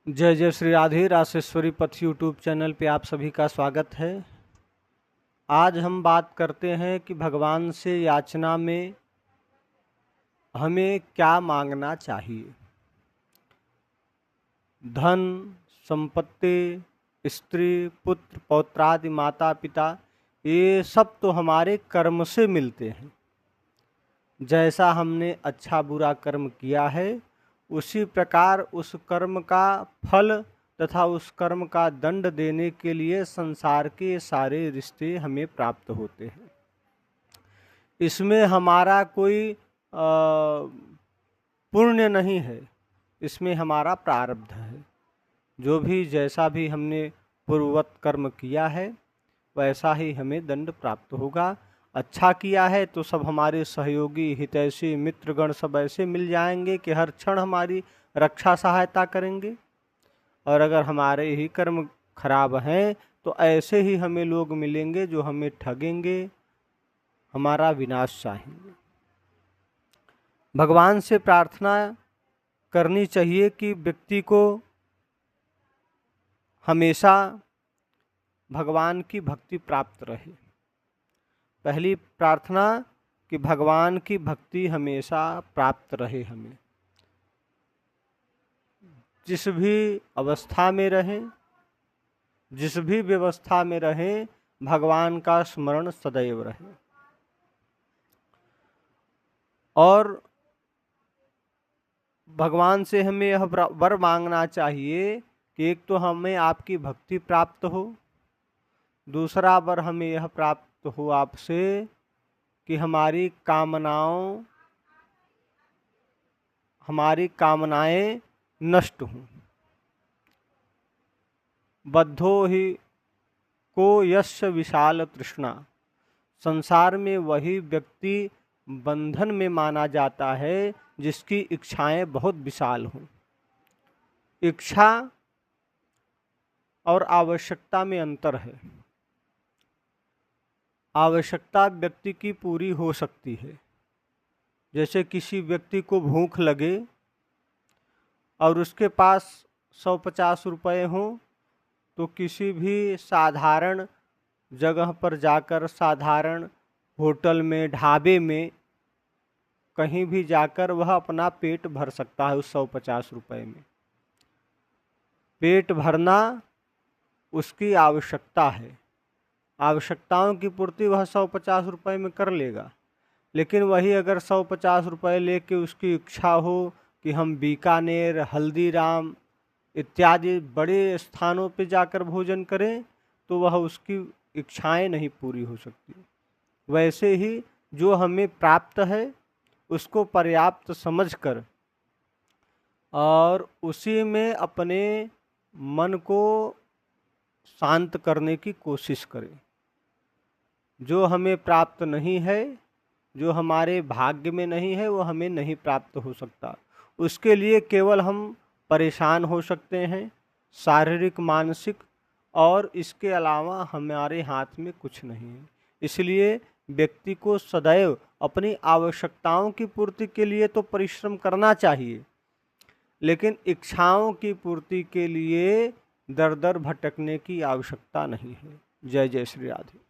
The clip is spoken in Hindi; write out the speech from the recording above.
जय जय श्री राधे रासेश्वरी पथ यूट्यूब चैनल पे आप सभी का स्वागत है। आज हम बात करते हैं कि भगवान से याचना में हमें क्या मांगना चाहिए। धन, संपत्ति, स्त्री, पुत्र, पौत्रादि, माता पिता, ये सब तो हमारे कर्म से मिलते हैं। जैसा हमने अच्छा बुरा कर्म किया है उसी प्रकार उस कर्म का फल तथा उस कर्म का दंड देने के लिए संसार के सारे रिश्ते हमें प्राप्त होते हैं। इसमें हमारा कोई पुण्य नहीं है, इसमें हमारा प्रारब्ध है। जो भी जैसा भी हमने पूर्ववत कर्म किया है वैसा ही हमें दंड प्राप्त होगा। अच्छा किया है तो सब हमारे सहयोगी, हितैषी, मित्रगण सब ऐसे मिल जाएंगे कि हर क्षण हमारी रक्षा सहायता करेंगे। और अगर हमारे ही कर्म खराब हैं तो ऐसे ही हमें लोग मिलेंगे जो हमें ठगेंगे, हमारा विनाश चाहेंगे। भगवान से प्रार्थना करनी चाहिए कि व्यक्ति को हमेशा भगवान की भक्ति प्राप्त रहे। पहली प्रार्थना कि भगवान की भक्ति हमेशा प्राप्त रहे। हमें जिस भी अवस्था में रहें, जिस भी व्यवस्था में रहें, भगवान का स्मरण सदैव रहे। और भगवान से हमें यह वर मांगना चाहिए कि एक तो हमें आपकी भक्ति प्राप्त हो, दूसरा वर हमें यह प्राप्त हो आपसे कि हमारी कामनाएं नष्ट हों। बद्धो ही को यस्य विशाल तृष्णा, संसार में वही व्यक्ति बंधन में माना जाता है जिसकी इच्छाएं बहुत विशाल हों। इच्छा और आवश्यकता में अंतर है। आवश्यकता व्यक्ति की पूरी हो सकती है। जैसे किसी व्यक्ति को भूख लगे और उसके पास 150 रुपये हों तो किसी भी साधारण जगह पर जाकर, साधारण होटल में, ढाबे में, कहीं भी जाकर वह अपना पेट भर सकता है उस 150 रुपये में। पेट भरना उसकी आवश्यकता है। आवश्यकताओं की पूर्ति वह 150 रुपये में कर लेगा। लेकिन वही अगर 150 रुपये लेके उसकी इच्छा हो कि हम बीकानेर, हल्दीराम इत्यादि बड़े स्थानों पे जाकर भोजन करें तो वह उसकी इच्छाएं नहीं पूरी हो सकती। वैसे ही जो हमें प्राप्त है उसको पर्याप्त समझकर और उसी में अपने मन को शांत करने की कोशिश करें। जो हमें प्राप्त नहीं है, जो हमारे भाग्य में नहीं है, वो हमें नहीं प्राप्त हो सकता। उसके लिए केवल हम परेशान हो सकते हैं, शारीरिक, मानसिक, और इसके अलावा हमारे हाथ में कुछ नहीं है। इसलिए व्यक्ति को सदैव अपनी आवश्यकताओं की पूर्ति के लिए तो परिश्रम करना चाहिए, लेकिन इच्छाओं की पूर्ति के लिए दर दर भटकने की आवश्यकता नहीं है। जय जय श्री राधे।